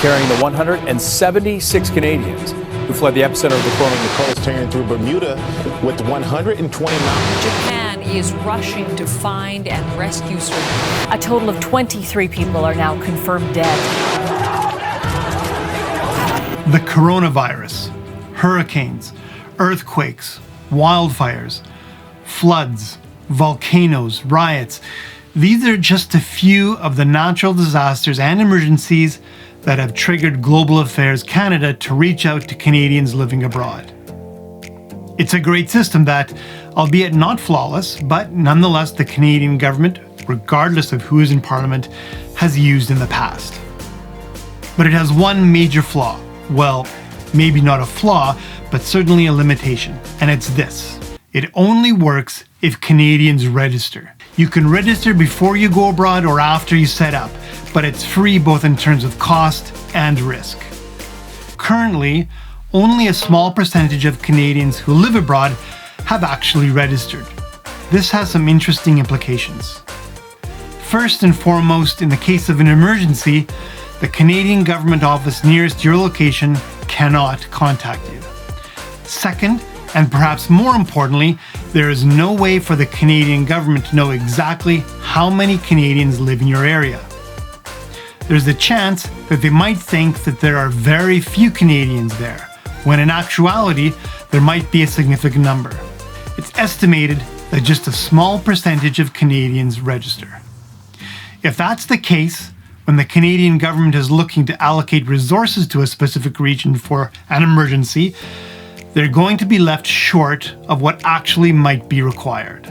carrying the 176 Canadians who fled the epicenter of the coronavirus. Coast tearing through Bermuda with 120 miles. Japan is rushing to find and rescue survivors. A total of 23 people are now confirmed dead. The coronavirus, hurricanes, earthquakes, wildfires, floods, volcanoes, riots. These are just a few of the natural disasters and emergencies that have triggered Global Affairs Canada to reach out to Canadians living abroad. It's a great system that, albeit not flawless, but nonetheless the Canadian government, regardless of who is in Parliament, has used in the past. But it has one major flaw. Well, maybe not a flaw, but certainly a limitation, and it's this. It only works if Canadians register. You can register before you go abroad or after you set up, but it's free both in terms of cost and risk. Currently, only a small percentage of Canadians who live abroad have actually registered. This has some interesting implications. First and foremost, in the case of an emergency, the Canadian government office nearest your location cannot contact you. Second, and perhaps more importantly, there is no way for the Canadian government to know exactly how many Canadians live in your area. There's a chance that they might think that there are very few Canadians there, when in actuality, there might be a significant number. It's estimated that just a small percentage of Canadians register. If that's the case, when the Canadian government is looking to allocate resources to a specific region for an emergency, they're going to be left short of what actually might be required.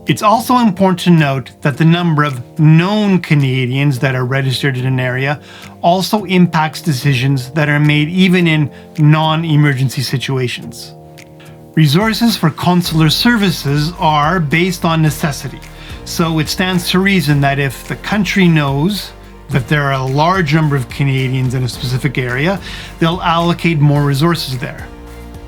It's also important to note that the number of known Canadians that are registered in an area also impacts decisions that are made even in non-emergency situations. Resources for consular services are based on necessity, so it stands to reason that if the country knows that there are a large number of Canadians in a specific area, they'll allocate more resources there.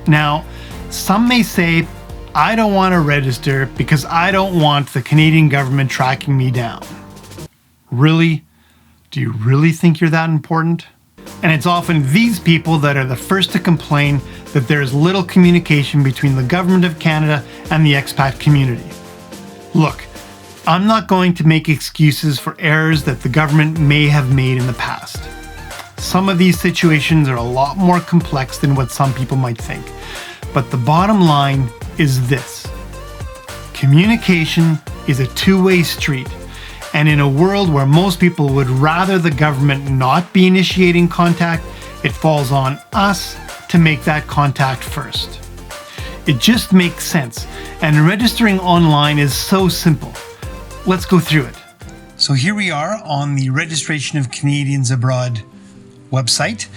Now, some may say, I don't want to register because I don't want the Canadian government tracking me down. Really? Do you really think you're that important? And it's often these people that are the first to complain that there is little communication between the Government of Canada and the expat community. Look, I'm not going to make excuses for errors that the government may have made in the past. Some of these situations are a lot more complex than what some people might think. But the bottom line is this. Communication is a two-way street. And in a world where most people would rather the government not be initiating contact, it falls on us to make that contact first. It just makes sense. And registering online is so simple. Let's go through it. So here we are on the Registration of Canadians Abroad website.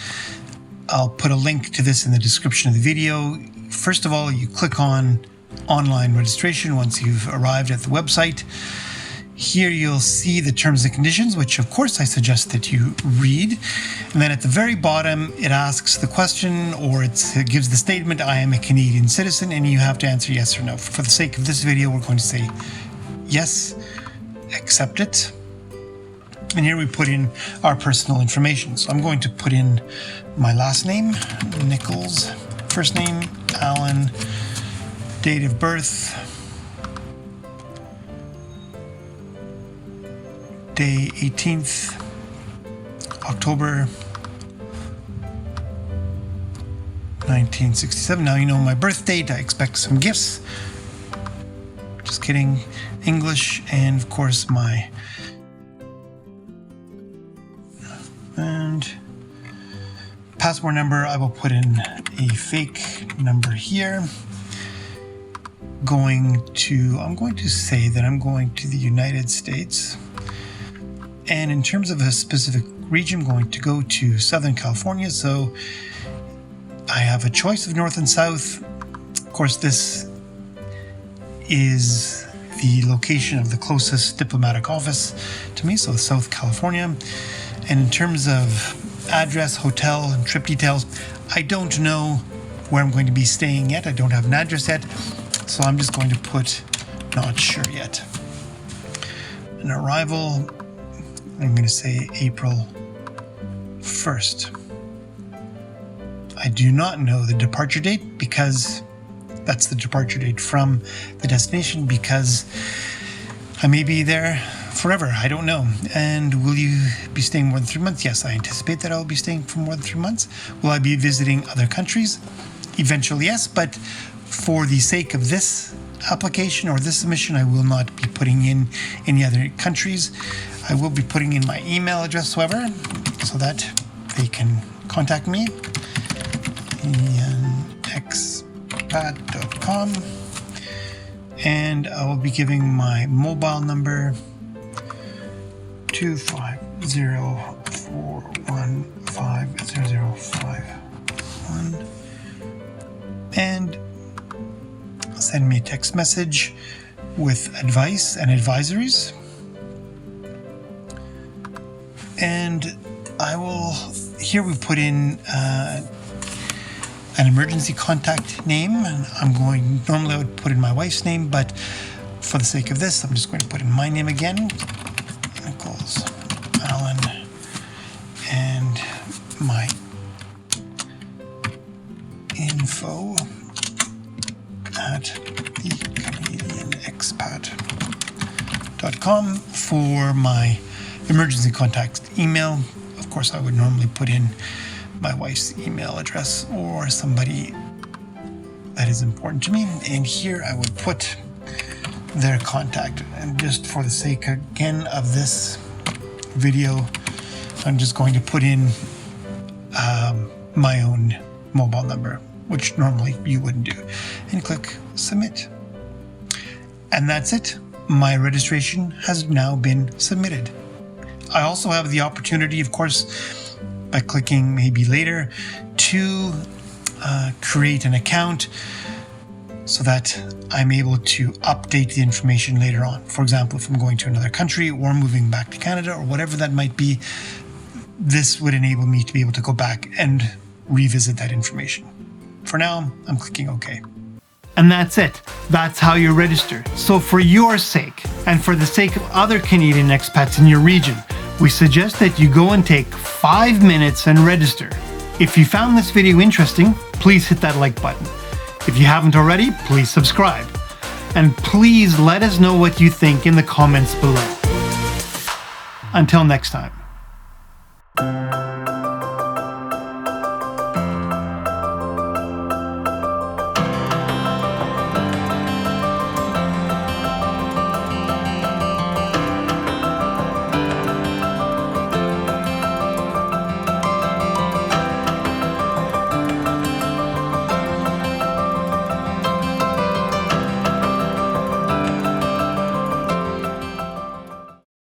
I'll put a link to this in the description of the video. First of all, you click on online registration once you've arrived at the website. Here you'll see the terms and conditions, which of course I suggest that you read. And then at the very bottom, it asks the question, or it gives the statement, I am a Canadian citizen, and you have to answer yes or no. For the sake of this video, we're going to say yes, accept it. And here we put in our personal information. So I'm going to put in my last name, Nichols, first name, Alan, date of birth, day 18th, October 1967. Now you know my birth date. I expect some gifts. Just kidding. English, and of course my passport number. I will put in a fake number here. I'm going to say that I'm going to the United States. And in terms of a specific region, I'm going to go to Southern California. So I have a choice of North and South. Of course, this is the location of the closest diplomatic office to me, so South California. And in terms of address, hotel, and trip details, I don't know where I'm going to be staying yet. I don't have an address yet, so I'm just going to put not sure yet. An arrival, I'm going to say April 21st. I do not know the departure date because that's the departure date from the destination, because I may be there forever. I don't know. And will you be staying more than 3 months? Yes, I anticipate that I'll be staying for more than 3 months. Will I be visiting other countries? Eventually, yes, but for the sake of this application or this submission, I will not be putting in any other countries. I will be putting in my email address, however, so that they can contact me. expat.com, and I will be giving my mobile number 250415051, and send me a text message with advice and advisories, and I will, here we put in an emergency contact name, and normally I would put in my wife's name, but for the sake of this, I'm just going to put in my name again, Nichols Allen, and my info at thecanadianexpat.com for my emergency contact email. Of course, I would normally put in my wife's email address or somebody that is important to me, and here I would put their contact. And just for the sake again of this video, I'm just going to put in my own mobile number, which normally you wouldn't do, and click submit. And that's it. My registration has now been submitted. I also have the opportunity, of course, by clicking maybe later, to create an account so that I'm able to update the information later on. For example, if I'm going to another country or moving back to Canada or whatever that might be, this would enable me to be able to go back and revisit that information. For now, I'm clicking OK. And that's it. That's how you register. So for your sake, and for the sake of other Canadian expats in your region, we suggest that you go and take 5 minutes and register. If you found this video interesting, please hit that like button. If you haven't already, please subscribe. And please let us know what you think in the comments below. Until next time.